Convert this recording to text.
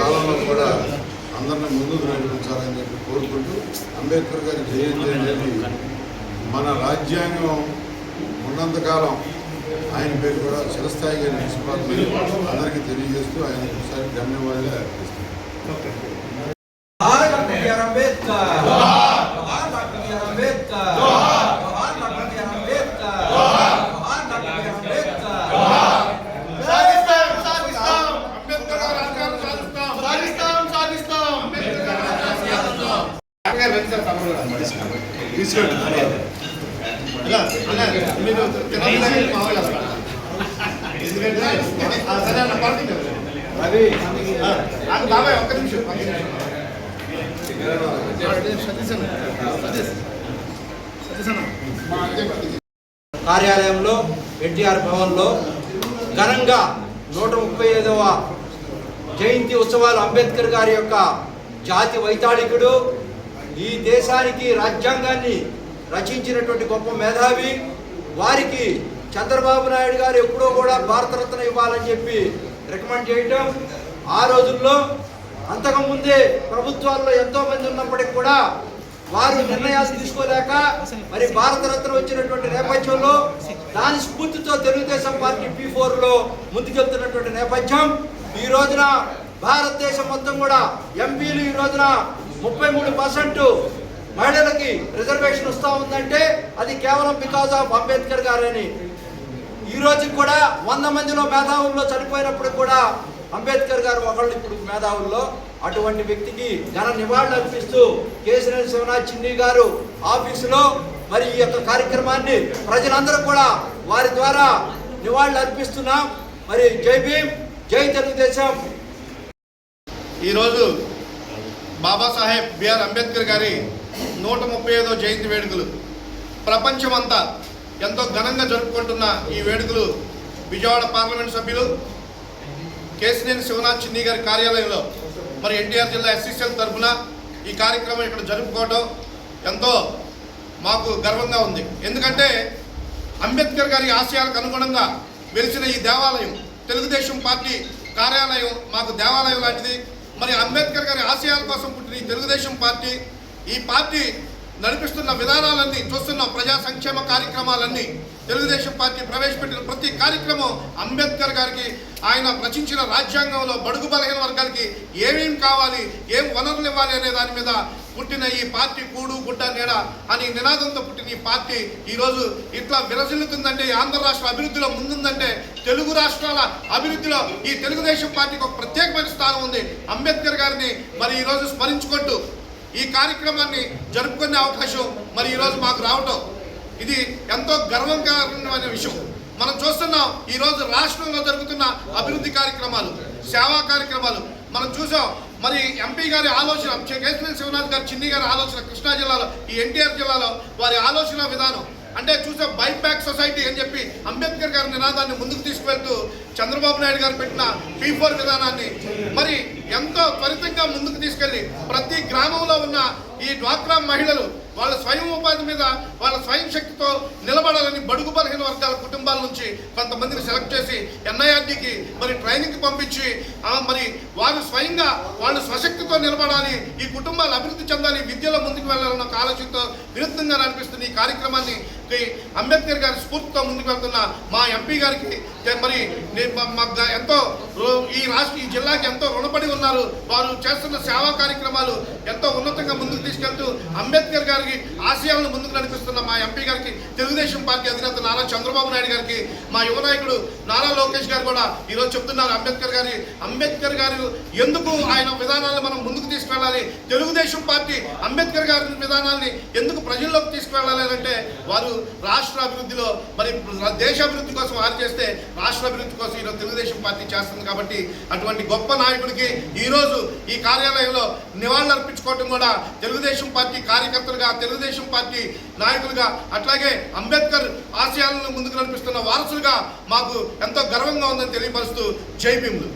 కాలంలో కూడా అందరిని ముందుకు నడిపించాలని చెప్పి కోరుకుంటూ అంబేద్కర్ గారి జయంతి అనేది మన రాజ్యాంగం ఉన్నంతకాలం ఆయన పేరు కూడా చిరస్థాయిగా నిలిచిపోతుంది అందరికీ తెలియజేస్తూ ఆయన ఒకసారి ధన్యవాదాలు అర్పిస్తున్నాను. కార్యాలయంలో ఎన్టీఆర్ భవన్లో ఘనంగా 135వ జయంతి ఉత్సవాలు అంబేద్కర్ గారి యొక్క జాతి వైతాళికుడు, ఈ దేశానికి రాజ్యాంగాన్ని రచించినటువంటి గొప్ప మేధావి, వారికి చంద్రబాబు నాయుడు గారు ఎప్పుడో కూడా భారతరత్న ఇవ్వాలని చెప్పి రికమెండ్ చేయటం, ఆ రోజుల్లో అంతకుముందే ప్రభుత్వాల్లో ఎంతో మంది ఉన్నప్పటికీ కూడా వారు నిర్ణయాలు తీసుకోలేక మరి భారతరత్న వచ్చినటువంటి నేపథ్యంలో దాని స్ఫూర్తితో తెలుగుదేశం పార్టీ P4లో ముందుకెళ్తున్నటువంటి నేపథ్యం. ఈ రోజున భారతదేశం మొత్తం కూడా ఎంపీలు ఈ రోజున 33% మహిళలకి రిజర్వేషన్ వస్తూ ఉందంటే అది కేవలం బికాజ్ ఆఫ్ అంబేద్కర్ గారని. ఈ రోజు కూడా 100 మందిలో మేధావుల్లో చనిపోయినప్పుడు కూడా అంబేద్కర్ గారు ఒకళ్ళు ఇప్పుడు మేధావుల్లో. అటువంటి వ్యక్తికి ఘన నివాళులు అర్పిస్తూ కేసీఆర్ శివనాథ్ చిన్ని గారు ఆఫీసులో మరి ఈ యొక్క కార్యక్రమాన్ని ప్రజలందరూ కూడా వారి ద్వారా నివాళులు అర్పిస్తున్నాం. మరి జై భీమ్, జై తెలుగుదేశం. ఈరోజు బాబాసాహెబ్ బిఆర్ అంబేద్కర్ గారి 135వ జయంతి వేడుకలు ప్రపంచమంతా ఎంతో ఘనంగా జరుపుకుంటున్న ఈ వేడుకలు విజయవాడ పార్లమెంట్ సభ్యులు కేసీఆర్ శివనాథ్ చిన్ని గారి కార్యాలయంలో మరి ఎన్టీఆర్ జిల్లా SCCL తరఫున ఈ కార్యక్రమం ఇక్కడ జరుపుకోవడం ఎంతో మాకు గర్వంగా ఉంది. ఎందుకంటే అంబేద్కర్ గారి ఆశయాలకు అనుగుణంగా వెలిసిన ఈ దేవాలయం తెలుగుదేశం పార్టీ కార్యాలయం మాకు దేవాలయం లాంటిది. మరి అంబేద్కర్ గారి ఆశయాల కోసం పుట్టిన ఈ తెలుగుదేశం పార్టీ, ఈ పార్టీ నడిపిస్తున్న విధానాలన్నీ చూస్తున్నాం. ప్రజా సంక్షేమ కార్యక్రమాలన్నీ తెలుగుదేశం పార్టీ ప్రవేశపెట్టిన ప్రతి కార్యక్రమం అంబేద్కర్ గారికి ఆయన రచించిన రాజ్యాంగంలో బడుగు బలహీన వర్గాలకి ఏమేం కావాలి, ఏం వనరులు ఇవ్వాలి అనే దాని మీద పుట్టిన ఈ పార్టీ కూడు గుడ్డ నీడ అని నినాదంతో పుట్టిన ఈ పార్టీ ఈరోజు ఇట్లా విరసిల్లుతుందంటే, ఆంధ్ర రాష్ట్ర అభివృద్ధిలో ముందుందంటే, తెలుగు రాష్ట్రాల అభివృద్ధిలో ఈ తెలుగుదేశం పార్టీకి ఒక ప్రత్యేకమైన స్థానం ఉంది. అంబేద్కర్ గారిని మరి ఈరోజు స్మరించుకుంటూ ఈ కార్యక్రమాన్ని జరుపుకునే అవకాశం మరి ఈరోజు మాకు రావటం ఇది ఎంతో గర్వకారణమైన విషయం. మనం చూస్తున్నాం ఈరోజు రాష్ట్రంలో జరుగుతున్న అభివృద్ధి కార్యక్రమాలు, సేవా కార్యక్రమాలు మనం చూసాం. మరి ఎంపీ గారి ఆలోచన, కేసీఆర్ శివనాథ్ గారు చిన్ని గారి ఆలోచన, కృష్ణా జిల్లాలో ఈ ఎన్టీఆర్ జిల్లాలో వారి ఆలోచన విధానం అంటే చూసే బైబ్యాక్ సొసైటీ అని చెప్పి అంబేద్కర్ గారి నినాదాన్ని ముందుకు తీసుకువెళ్తూ చంద్రబాబు నాయుడు గారు పెట్టిన P4 విధానాన్ని మరి ఎంతో త్వరితంగా ముందుకు తీసుకెళ్లి ప్రతి గ్రామంలో ఉన్న ఈ డ్వాక్రా మహిళలు వాళ్ళ స్వయం ఉపాధి మీద వాళ్ళ స్వయం శక్తితో నిలబడాలని బడుగు బలహీన వర్గాల కుటుంబాల నుంచి కొంతమందిని సెలెక్ట్ చేసి NIRDకి మరి ట్రైనింగ్కి పంపించి మరి వారు స్వయంగా వాళ్ళు స్వశక్తితో నిలబడాలి, ఈ కుటుంబాలు అభివృద్ధి చెందాలి, విద్యలో ముందుకు వెళ్ళాలన్న ఒక ఆలోచనతో విరుద్ధంగా అనిపిస్తున్న ఈ కార్యక్రమాన్ని అంబేద్కర్ గారి స్ఫూర్తితో ముందుకు వెళ్తున్న మా ఎంపీ గారికి మరి ఎంతో ఈ జిల్లాకి ఎంతో రుణపడి ఉన్నారు. వారు చేస్తున్న సేవా కార్యక్రమాలు ఎంతో ఉన్నతంగా ముందుకు తీసుకెళ్తూ అంబేద్కర్ గారికి ఆశయాలను ముందుకు నడిపిస్తున్న మా ఎంపీ గారికి తెలుగుదేశం పార్టీ అధినేత నారా చంద్రబాబు నాయుడు గారికి మా యువ నాయకుడు నారా లోకేష్ గారు కూడా ఈరోజు చెప్తున్నారు అంబేద్కర్ గారు ఎందుకు ఆయన విధానాలను మనం ముందుకు తీసుకెళ్ళాలి, తెలుగుదేశం పార్టీ అంబేద్కర్ గారి విధానాన్ని ఎందుకు ప్రజల్లోకి తీసుకువెళ్ళాలి అంటే వారు రాష్ట్ర అభివృద్ధిలో మరి దేశ అభివృద్ధి కోసం వారు చేస్తే రాష్ట్ర అభివృద్ధి కోసం ఈరోజు తెలుగుదేశం పార్టీ చేస్తుంది. కాబట్టి అటువంటి గొప్ప నాయకుడికి ఈరోజు ఈ కార్యాలయంలో నివాళులు అర్పించుకోవడం కూడా తెలుగుదేశం పార్టీ కార్యకర్తలుగా, తెలుగుదేశం పార్టీ నాయకులుగా, అట్లాగే అంబేద్కర్ ఆశయాలను ముందుకు నడిపిస్తున్న వారసులుగా మాకు ఎంతో గర్వంగా ఉందని తెలియపరుస్తూ జై భీములు.